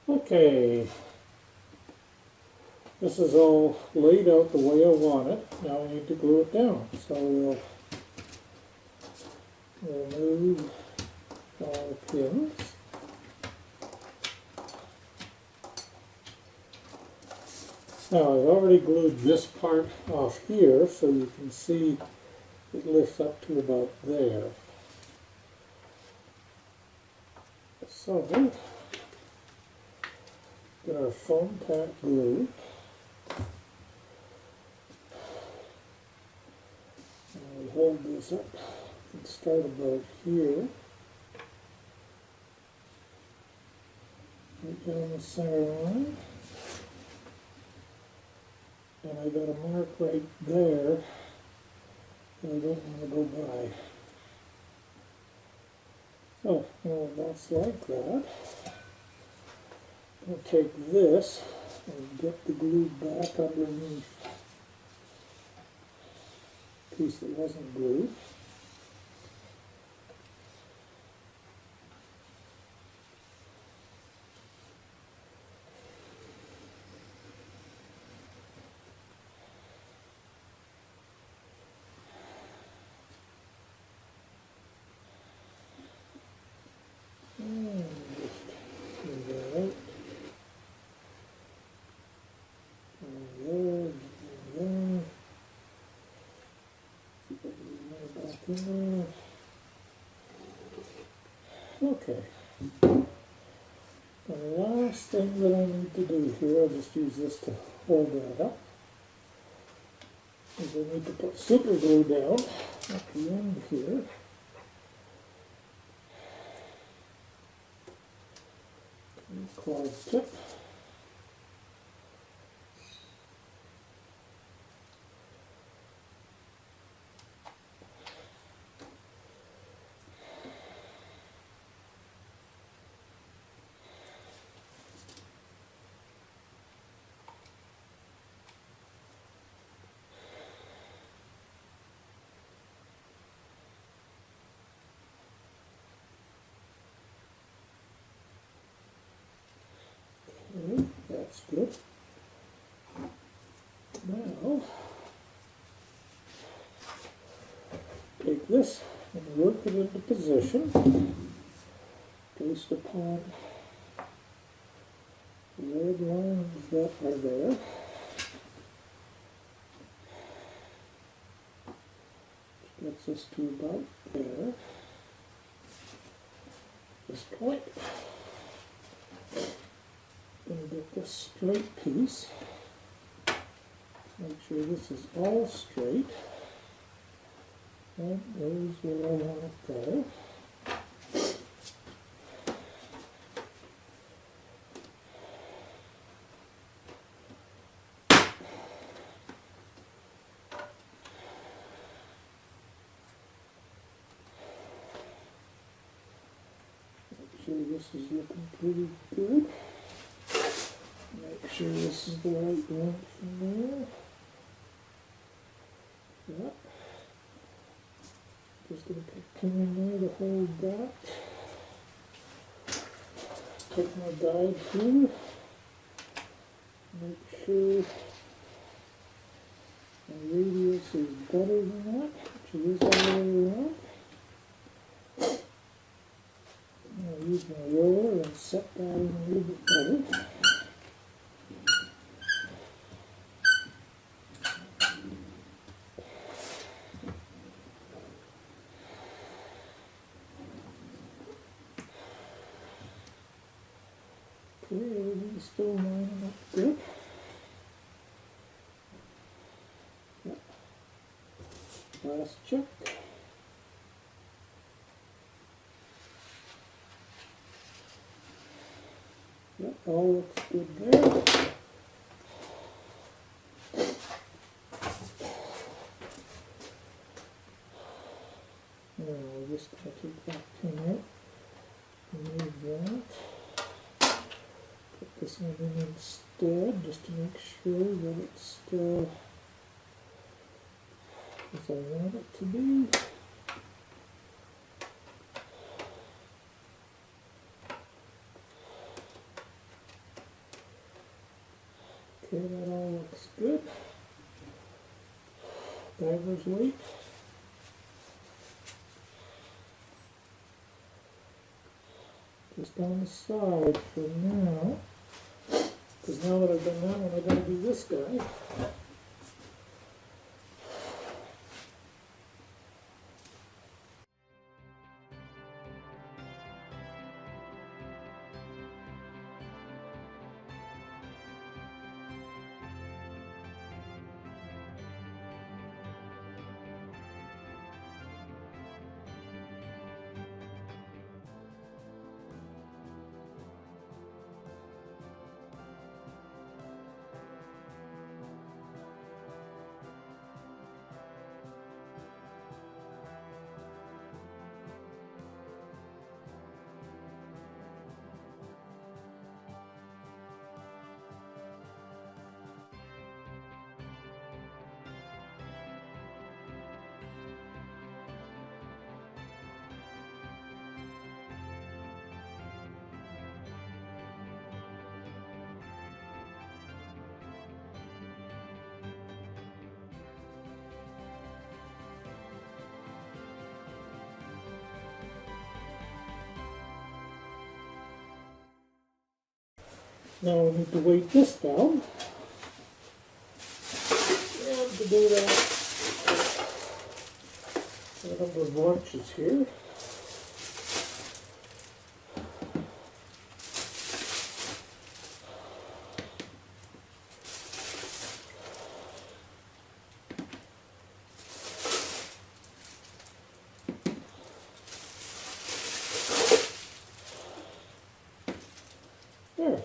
Okay, this is all laid out the way I want it. Now I need to glue it down. So we'll move all the pins. Now I've already glued this part off here so you can see it lifts up to about there. So, get our foam tack glue. And we hold this up and start about here. Right down the center line. And I got a mark right there that I don't want to go by. So, well, that's like that. I'll take this and get the glue back underneath the piece that wasn't glued. And just do that. And there. Back in there. Okay. The last thing that I need to do here, I'll just use this to hold that up, is I need to put super glue down at the end here. Cord tip. That's good. Now, take this and work it into position based upon the red lines that are there. Which gets us to about there. This point. Going to get this straight piece. Make sure this is all straight. And there's where I want it there. Make sure this is looking pretty good. Make sure this is the right one from there. Yep. Just going to put a pin in there to hold that. Take my guide here. Make sure my radius is better than that, which it is all the way around. I'll use my roller and set that in a little bit better. Okay, everything's still lining up good. Yep. Last check. Yep, all looks good there. Now we're just going to take that pin out, remove that. Put this one in instead, just to make sure that it's still as I want it to be. Okay, that all looks good. Diver's weight. Just on the side for now. Because now that I've done that one, I gotta do this guy. Now we need to weight this down. And to do that, a number of lunches here. There.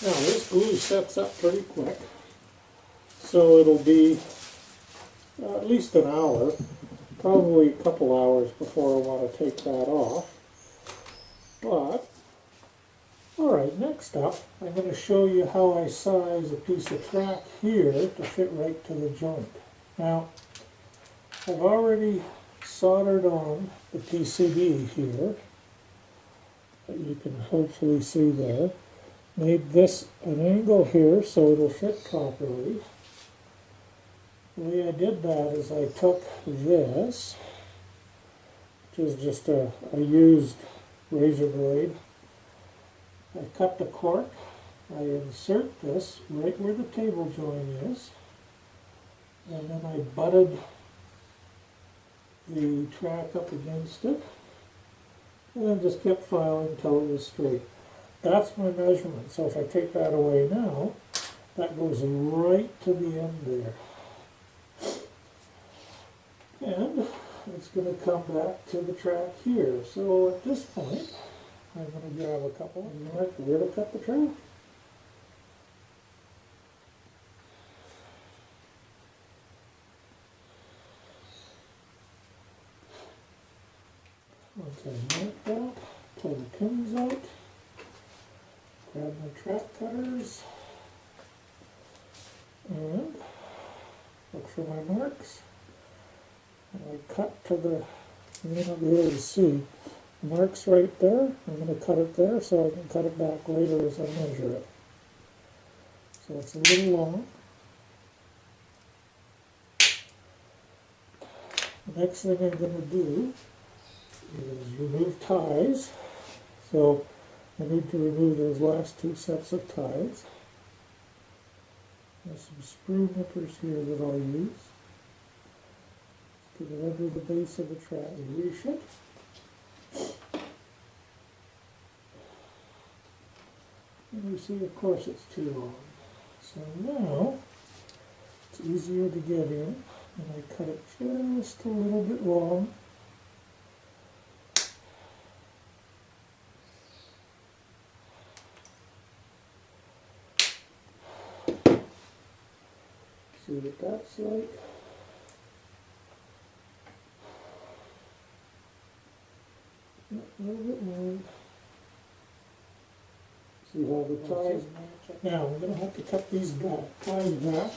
Now this glue sets up pretty quick, so it'll be at least an hour, probably a couple hours before I want to take that off. But, alright, next up, I'm going to show you how I size a piece of track here to fit right to the joint. Now, I've already soldered on the PCB here, that you can hopefully see there. Made this an angle here so it'll fit properly. The way I did that is I took this, which is just a used razor blade. I cut the cork, I insert this right where the table joint is, and then I butted the track up against it, and then just kept filing until it was straight. That's my measurement, so if I take that away now, that goes right to the end there. And it's going to come back to the track here. So at this point, I'm going to grab a couple and mark where to cut the track. Once I mark that, pull the pins out. Grab my track cutters and look for my marks. And I cut to the, you may not be able to see, the marks right there. I'm going to cut it there so I can cut it back later as I measure it. So it's a little long. The next thing I'm going to do is remove ties. So I need to remove those last two sets of ties. There's some sprue nippers here that I'll use. Get it under the base of the track and reef it. And you see, of course, it's too long. So now, it's easier to get in, and I cut it just a little bit long. See what that's like. A little bit more. See how the ties match. Now I'm going to have to cut these ties back.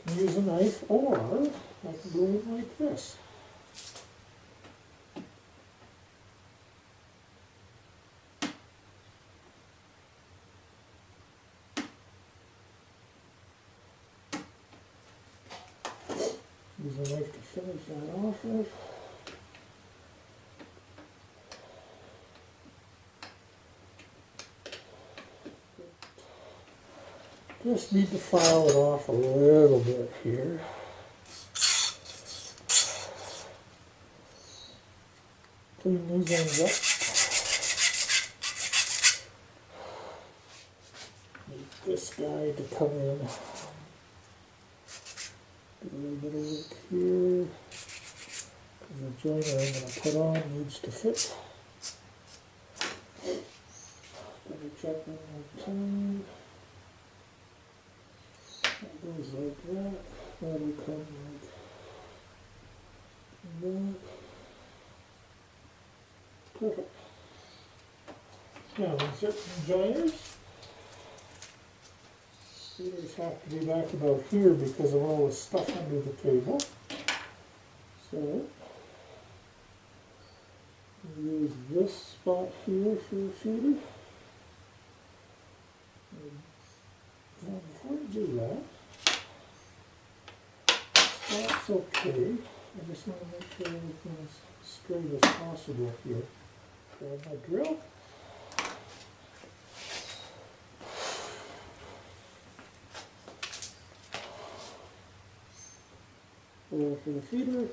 I can use a knife, or I can go in like this. use a knife to finish that off with. Just need to file it off a little bit here. Clean these ends up. Need this guy to come in. Do a little bit of work here. The joiner I'm going to put on needs to fit. Double check one more time. That goes like that. That'll come like that. Perfect. Now insert some joiners. Feeders have to be back about here because of all the stuff under the table. So use this spot here for a feeder. Now before you do that, that's okay. I just want to make sure everything is straight as possible here. Grab my drill. Oil for the feeder.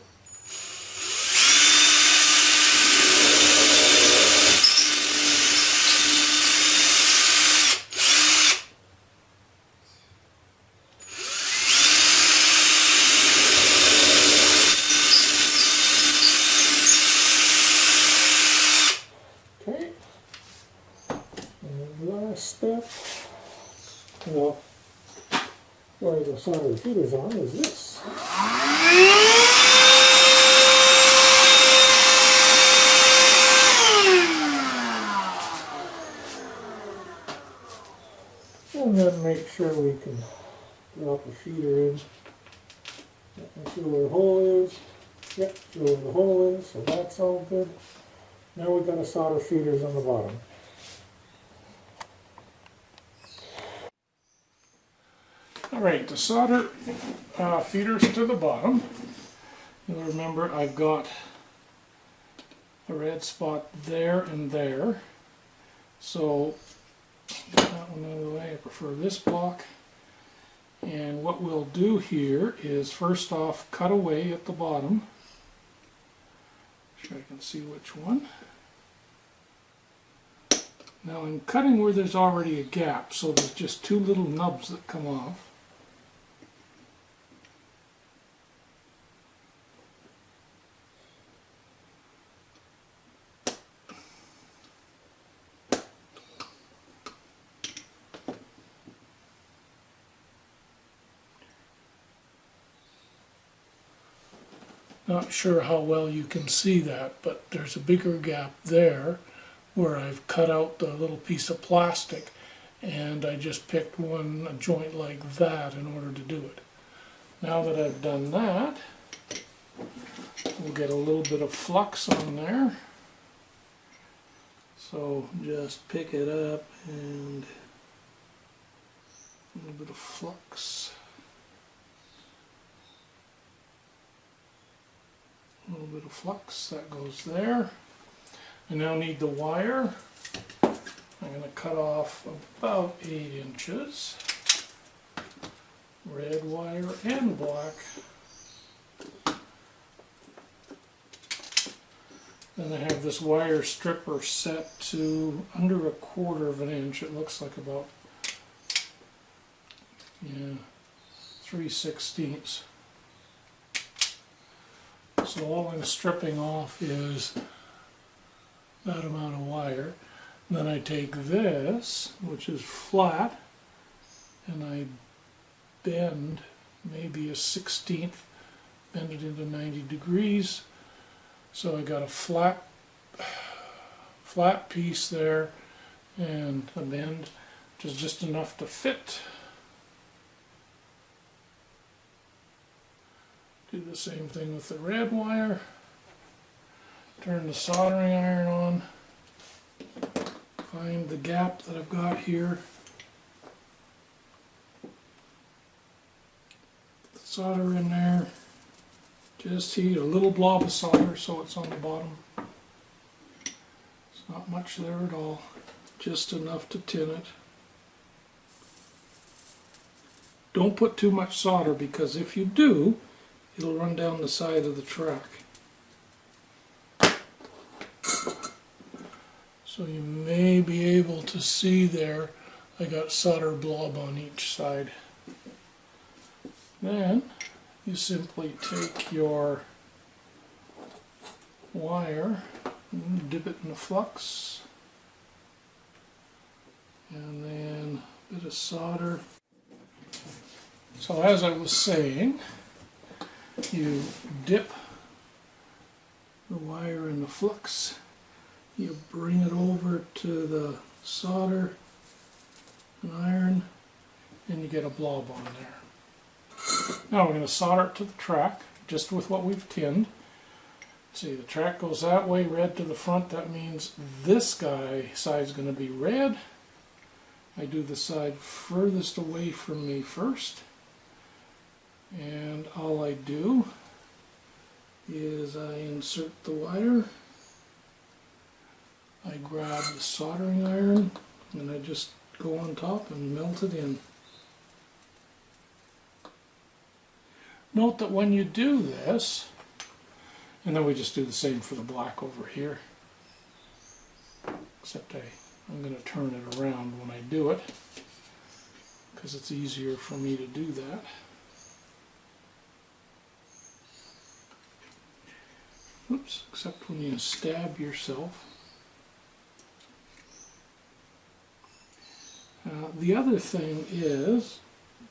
Okay. And the last step, well, where the solder the feeder's on is this. And then make sure we can drop a feeder in. See where the hole is. Yep, see where the hole is, so that's all good. Now we've got to solder feeders on the bottom. Alright, to solder feeders to the bottom, you'll remember I've got a red spot there and there. So get that one out of the way. I prefer this block. And what we'll do here is first off cut away at the bottom. Make sure I can see which one. Now I'm cutting where there's already a gap, so there's just two little nubs that come off. Not sure how well you can see that, but there's a bigger gap there where I've cut out the little piece of plastic, and I just picked a joint like that in order to do it. Now that I've done that, we'll get a little bit of flux on there. So just pick it up and a little bit of flux. A little bit of flux, that goes there. I now need the wire. I'm going to cut off about 8 inches. Red wire and black. Then I have this wire stripper set to under 1/4 of an inch. It looks like about 3/16. So all I'm stripping off is that amount of wire. And then I take this, which is flat, and I bend maybe a 1/16, bend it into 90 degrees. So I got a flat piece there and a bend, which is just enough to fit. Do the same thing with the red wire. Turn the soldering iron on. Find the gap that I've got here. Put the solder in there. Just heat a little blob of solder so it's on the bottom. It's not much there at all, just enough to tin it. Don't put too much solder, because if you do, it'll run down the side of the track. So you may be able to see there, I got solder blob on each side. Then you simply take your wire and dip it in the flux, and then a bit of solder. So as I was saying, you dip the wire in the flux, you bring it over to the solder and iron, and you get a blob on there. Now we're going to solder it to the track, just with what we've tinned. See, the track goes that way, red to the front. That means this side's going to be red. I do the side furthest away from me first. And all I do is I insert the wire, I grab the soldering iron, and I just go on top and melt it in. Note that when you do this, and then we just do the same for the black over here, except I'm going to turn it around when I do it, because it's easier for me to do that. Oops, except when you stab yourself. The other thing is,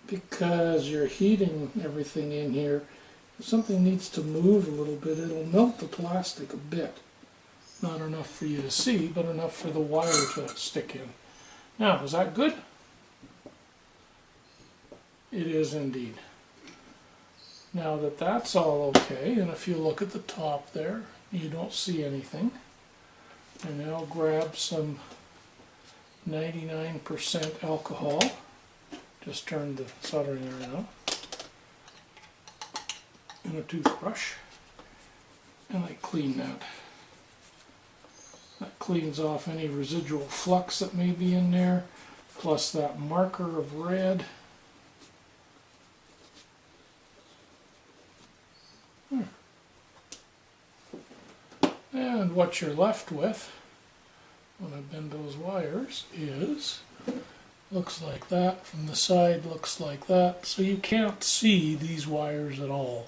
because you're heating everything in here, if something needs to move a little bit, it'll melt the plastic a bit. Not enough for you to see, but enough for the wire to stick in. Now, is that good? It is indeed. Now that that's all okay, and if you look at the top there, you don't see anything. I now grab some 99% alcohol. Just turn the soldering iron off. And a toothbrush. And I clean that. That cleans off any residual flux that may be in there, plus that marker of red. And what you're left with, when I bend those wires, is, looks like that. From the side, looks like that. So you can't see these wires at all.